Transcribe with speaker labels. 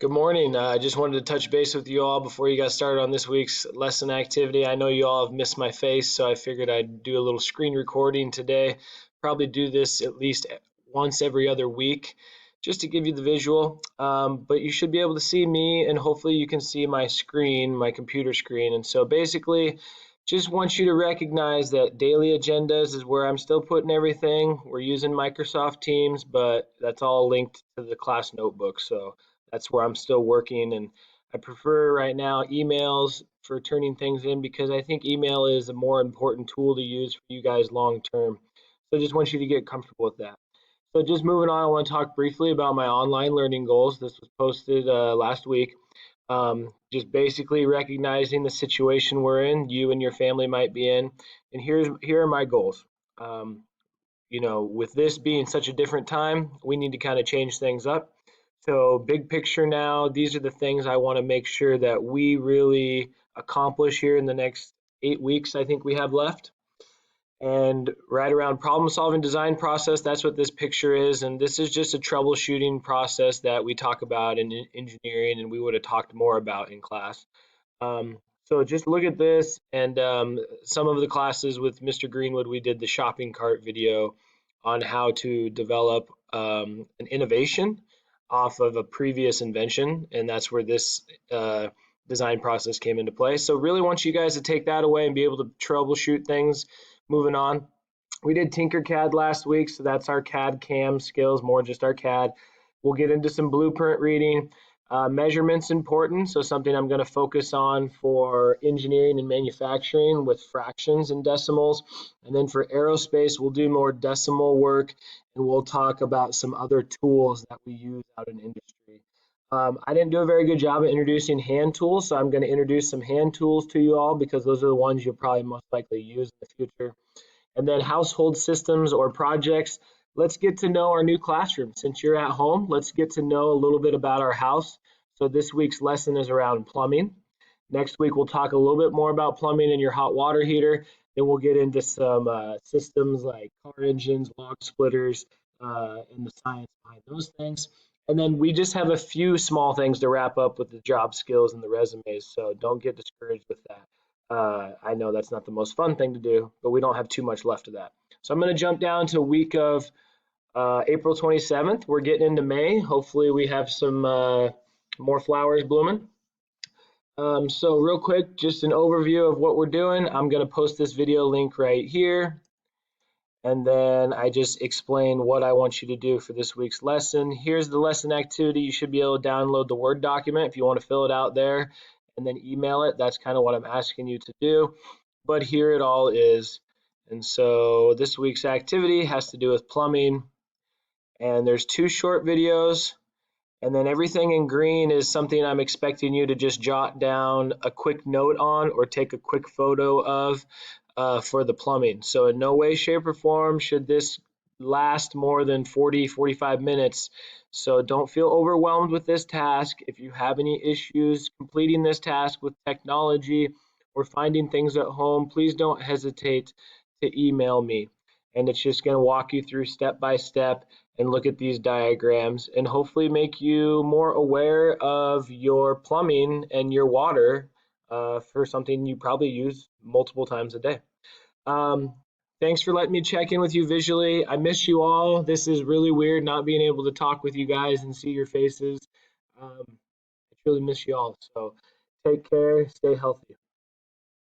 Speaker 1: Good morning. I just wanted to touch base with you all before you got started on this week's lesson activity. I know you all have missed my face, so I figured I'd do a little screen recording today. Probably do this at least once every other week just to give you the visual. But you should be able to see me, and hopefully you can see my screen, my computer screen. And so basically, just want you to recognize that daily agendas is where I'm still putting everything. We're using Microsoft Teams, but that's all linked to the class notebook. So that's where I'm still working, and I prefer right now emails for turning things in because I think email is a more important tool to use for you guys long term. So I just want you to get comfortable with that. So just moving on, I want to talk briefly about my online learning goals. This was posted last week. Just basically recognizing the situation we're in, you and your family might be in, and here are my goals. Um, with this being such a different time, we need to kind of change things up. So, big picture now, these are the things I want to make sure that we really accomplish here in the next 8 weeks, I think we have left. And right around problem solving design process, that's what this picture is. And this is just a troubleshooting process that we talk about in engineering, and we would have talked more about in class. So just look at this, and some of the classes with Mr. Greenwood, we did the shopping cart video on how to develop an innovation off of a previous invention, and that's where this design process came into play. So really want you guys to take that away and be able to troubleshoot things. Moving on, we did Tinkercad last week, so that's our CAD CAM skills, more just our CAD. We'll get into some blueprint reading. Measurements important, so something I'm going to focus on for engineering and manufacturing with fractions and decimals. And then for aerospace, we'll do more decimal work, and we'll talk about some other tools that we use out in industry. I didn't do a very good job of introducing hand tools, so I'm going to introduce some hand tools to you all because those are the ones you'll probably most likely use in the future. And then household systems or projects. Let's get to know our new classroom. Since you're at home, let's get to know a little bit about our house. So this week's lesson is around plumbing. Next week, we'll talk a little bit more about plumbing and your hot water heater. Then we'll get into some systems like car engines, log splitters, and the science behind those things. And then we just have a few small things to wrap up with the job skills and the resumes. So don't get discouraged with that. I know that's not the most fun thing to do, but we don't have too much left of that. So I'm going to jump down to week of April 27th. We're getting into May. Hopefully we have some more flowers blooming. So real quick, just an overview of what we're doing. I'm going to post this video link right here. And then I just explain what I want you to do for this week's lesson. Here's the lesson activity. You should be able to download the Word document if you want to fill it out there and then email it. That's kind of what I'm asking you to do. But here it all is. And so this week's activity has to do with plumbing. And there's 2 short videos. And then everything in green is something I'm expecting you to just jot down a quick note on or take a quick photo of for the plumbing. So in no way, shape, or form should this last more than 40-45 minutes. So don't feel overwhelmed with this task. If you have any issues completing this task with technology or finding things at home, please don't hesitate to email me. And it's just going to walk you through step by step and look at these diagrams and hopefully make you more aware of your plumbing and your water for something you probably use multiple times a day. Thanks for letting me check in with you visually. I miss you all. This is really weird not being able to talk with you guys and see your faces. I truly miss you all. So take care, stay healthy.